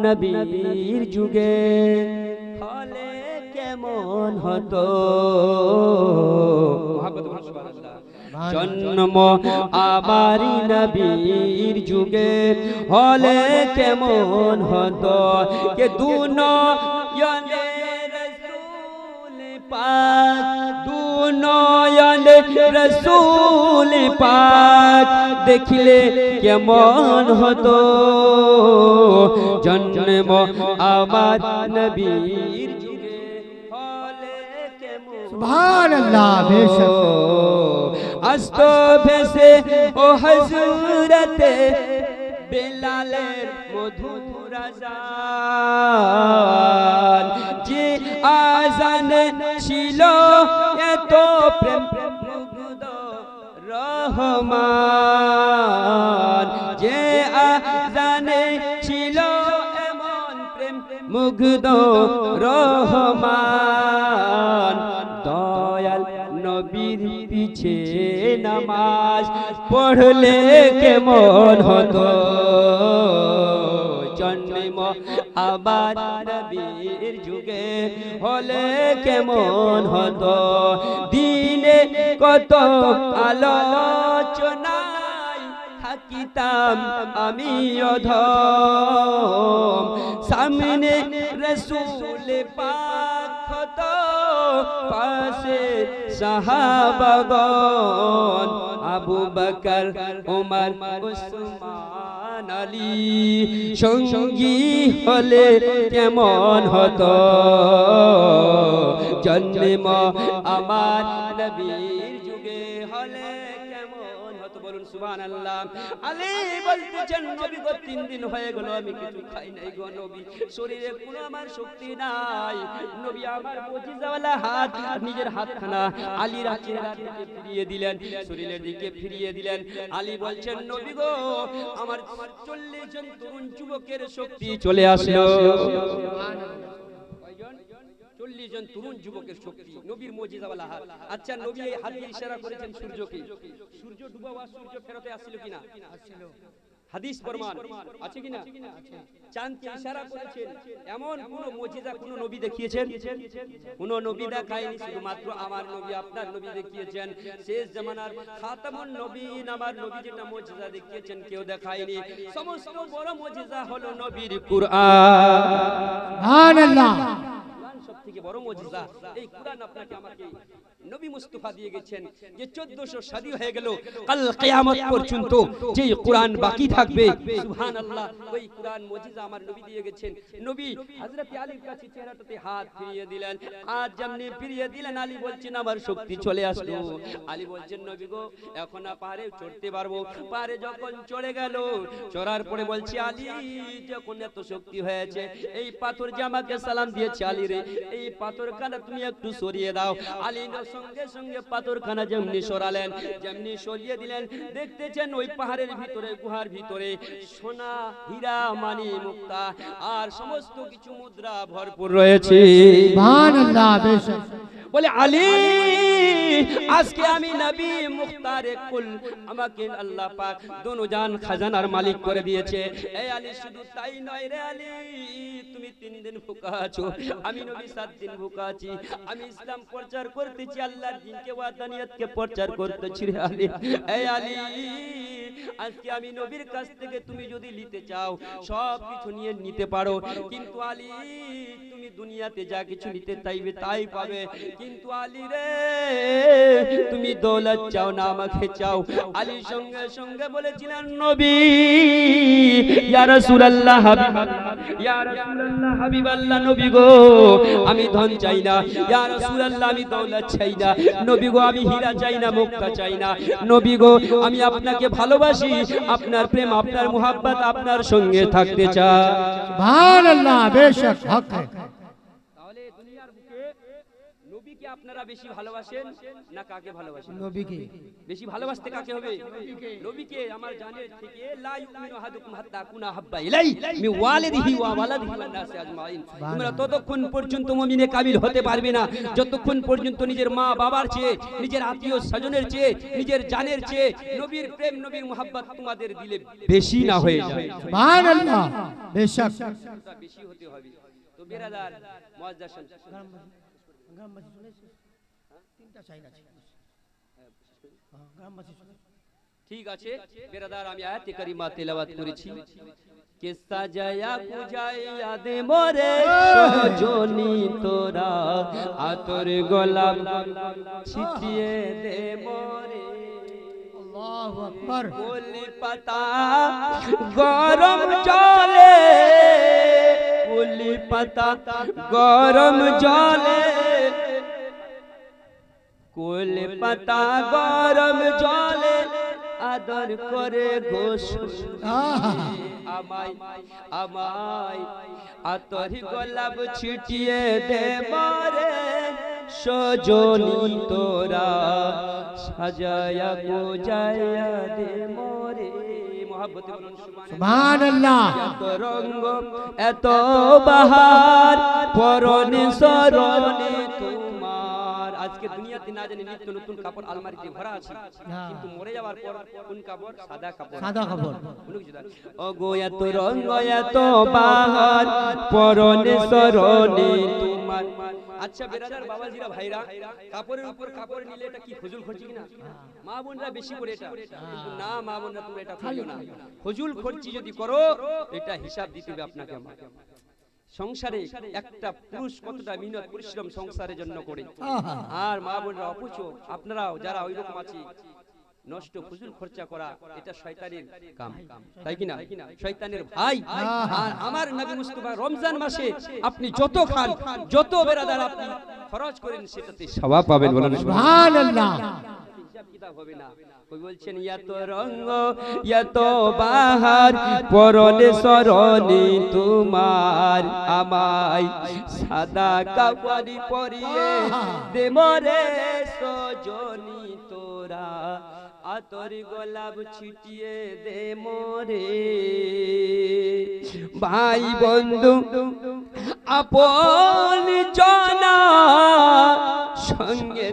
নবীর যুগে হলে কেমন হতো জন্ম আমার নবীর যুগে হলে কেমন হতো কে দুনিয়াতে রাসূল পাক দুনিয়াতে রাসূল পাক দেখিলে কেমন হতো জন্ম আমার নবীর যুগে হলে কেমন সুবহানাল্লাহ বেশক আস্ত ভেসে ও হযরতে বেলালের মধুর আযান যে আযানে ছিল এত প্রেম মুগ্ধ রহমান যে আযানে ছিল এমন প্রেম মুগ্ধ রহমান দয়াল নবীর পিছে নামাজ পড়লে কেমন হতো জন্ম আবার নবীর যুগে হলে কেমন হতো দিনে কত আলোচনায় থাকিতাম আমি অধম সামনে রাসূল পাক হতো পাশে সাহাবাগণ আবু বকর ওমর উসমান আলী সঙ্গী হলে কেমন হতো জন্ম আমার নবীর যুগে হলে কেমন হতো বলুন সুবহানাল্লাহ আলী বলতেছেন নবী গো 3 দিন হয়ে গেল আমি কিছু খাই নাই গো নবী শরীরে কোনো আমার শক্তি নাই নবী আমার মুজিজাওয়ালা হাত নিজের হাতখানা আলীর চেহারার দিকে ফিরিয়ে দিলেন শরীরের দিকে ফিরিয়ে দিলেন আলী বলছেন নবী গো আমার 40 জন তরুণ যুবকের শক্তি চলে আসলো কয়জন 40 জন তরুণ যুবকের শক্তি নবীর মুজিজাওয়ালা হাত আচ্ছা নবী এই হাত দিয়ে ইশারা করেছেন সূর্যকে সূর্য ডুবা বা সূর্য ফেরতে আসছিল কিনা আসছিল হাদিস প্রমাণ আছে কিনা চাঁদকে ইশারা করেছেন এমন কোন মুজিজা কোন নবী দেখিয়েছেন কোন নবী দেখায়নি শুধুমাত্র আমার নবী আপনার নবী দেখিয়েছেন শেষ জামানার খাতামুন নবীন আমার নবী যেটা মুজিজা দেখিয়েছেন কেউ দেখায়নি সমস্ত বড় মুজিজা হলো নবীর কুরআন সুবহানাল্লাহ সবথেকে বড় মুজিজা এই কুরআন আপনাকে আমাকে নবী মুস্তাফা দিয়ে গেছেন যে 1400 শাদী হয়ে গেল কাল কিয়ামত পর্যন্ত যে কুরআন বাকি থাকবে সুবহানাল্লাহ ওই কুরআন মুজিজা আমার নবী দিয়ে গেছেন নবী হযরত আলীর কাছে চেহারাটাতে হাত ফিরিয়ে দিলেন হাত যেমনি ফিরিয়ে দিলেন আলী বলছেন আমার শক্তি চলে আসলো আলী বলছেন নবী গো এখন পাহাড়ে চড়তে পারবো পাহাড়ে যখন চড়ে গেল চড়ার পরে বলছি আলী যখন এত শক্তি হয়েছে এই পাথর যে আমাকে সালাম দিয়েছে আলী রে এই পাথরখানা তুমি একটু সরিয়ে দাও আলী সঙ্গে সঙ্গে পাথরখানা যেমনি সরালেন যেমনি সরিয়ে দিলেন দেখতেছেন ওই পাহাড়ের ভিতরে গুহার ভিতরে সোনা হীরা মানি মুক্তা আর সমস্ত কিছু মুদ্রা ভরপুর রয়েছে সুবহানাল্লাহ বেশক বলে আলী আজকে আমি নবী মুখতারে কুল আমাকে আল্লাহ পাক দোনো জান খাজানার মালিক করে দিয়েছে এই আলী শুধু তাই নয় রে আলী তুমি 3 দিন ভুকা আছো আমি নবী 7 দিন ভুকা আছি আমি ইসলাম প্রচার করতেছি আল্লাহর দ্বীনকে ওয়াদানিয়তকে প্রচার করতেছি রে আলী এই আলী আজকে আমি নবীর কাছ থেকে তুমি যদি নিতে চাও সব কিছু নিয়ে নিতে পারো কিন্তু আলী তুমি দুনিয়াতে যা কিছু নিতে চাইবে তাই পাবে কিন্তু আলী রে তুমি দৌলত চাও না আমাকে চাও আলী সঙ্গে সঙ্গে বলেছিলেন নবী ইয়া রাসূলুল্লাহ হাবিবাল্লাহ ইয়া রাসূলুল্লাহ হাবিবাল্লাহ নবী গো আমি ধন চাই না ইয়া রাসূলুল্লাহ আমি দৌলত চাই না নবী গো আমি হীরা চাই না মুক্তা চাই না নবী গো আমি আপনাকে ভালোবাসি আপনার প্রেম আপনার মোহাব্বত আপনার সঙ্গে থাকতে চাই সুবহানাল্লাহ বেশক হক তাহলে দুনিয়ার বুকে নবীকে আপনারা আপনারা বেশি ভালোবাসেন না কাকে ভালোবাসেন? নবীকে। বেশি ভালোবাসতে কাকে হবে? নবীকে। আমার জানের থেকে লা ইউমিনু আহাদুকুম হাত্তা কুনা হাব্বা ইলাই মি ওয়ালিদিহি ওয়া ওয়ালাদিহি ওয়ান নাসি আজমাইন। তোমরা ততক্ষণ পর্যন্ত মুমিনে কামিল হতে পারবে না যতক্ষণ পর্যন্ত নিজের মা বাবার চেয়ে, নিজের আত্মীয় স্বজনের চেয়ে, নিজের জানের চেয়ে নবীর প্রেম, নবীর মুহাব্বত তোমাদের দিলে বেশি না হয়ে যায়। সুবহানাল্লাহ। বেশক। বেশি হতে হবে। তো বিরাদার মুআজ্জাজ গ্রামবাসী শুনেছে? তিনটা চাই আছে। গ্রামবাসী শুনে। ঠিক আছে বিরাদার, আমি আয়াতে কারিমা তেলাওয়াত করেছি। কে সাজায়া পূজাইয়া দে মোরে সজনী তোরা, আতর গোলাপ ছিটিয়ে দে মোরে। আল্লাহু আকবার। কলি পাতা গরম জলে, কলি পাতা গরম জলে, কলি পাতা গরম জলে আদর করে গোসল। আমায় আমায় আতর গোলাপ ছিটিয়ে দে মোরে সজনী তোরা, সাজায়া গোজায়া দে মোরে। মহব্বতে বলুন সুবহানাল্লাহ। এত রঙ্গ এত বাহার পরনে সরণে তোমার। আজকে দুনিয়াতে না জানি নিত্য নতুন কাপড় আলমারিতে ভরা আছে, কিন্তু মরে যাওয়ার পর কোন কাপড়? সাদা কাপড়। সাদা কাপড়। ও গো এত রঙ্গ এত বাহার পরনে সরণে তোমার। আচ্ছা বেরাদার বাবাজিরা ভাইরা, কাপড়ের উপর কাপড় নিলে এটা কি ফজুল খরচি কিনা? মা বোনরা বেশি করে এটা, কিন্তু না মা বোনরা তোমরা এটা করিও না। ফজুল খরচি যদি করো এটা হিসাব দিতে হবে আপনাকে আমাকে। সংসারে একটা পুরুষ কতটা মেহনত পরিশ্রম সংসারের জন্য করে, আর মা বোনরা অপুচ আপনারাও যারা ওই রকম আছে নষ্ট ফজুল খরচা করা, এটা শয়তানের কাম, তাই কিনা? শয়তানের ভাই। আর আমার নবী মুস্তাফা রমজান মাসে আপনি যত খান, যত বেরাদার আপনি খরচ করেন, সেটাতে সওয়াব পাবেন। বলেন সুবহানাল্লাহ। হিসাব কিতাব হবে না। কই বলছেন এত রঙ্গ এত বাহার পরনে সরণে তোমার, আমায় সাদা কাপড় পরিয়ে দে মোরে সজনী তোরা, আতর গোলাপ ছিটিয়ে দে মোরে। ভাই বন্ধু আপন জনা সঙ্গে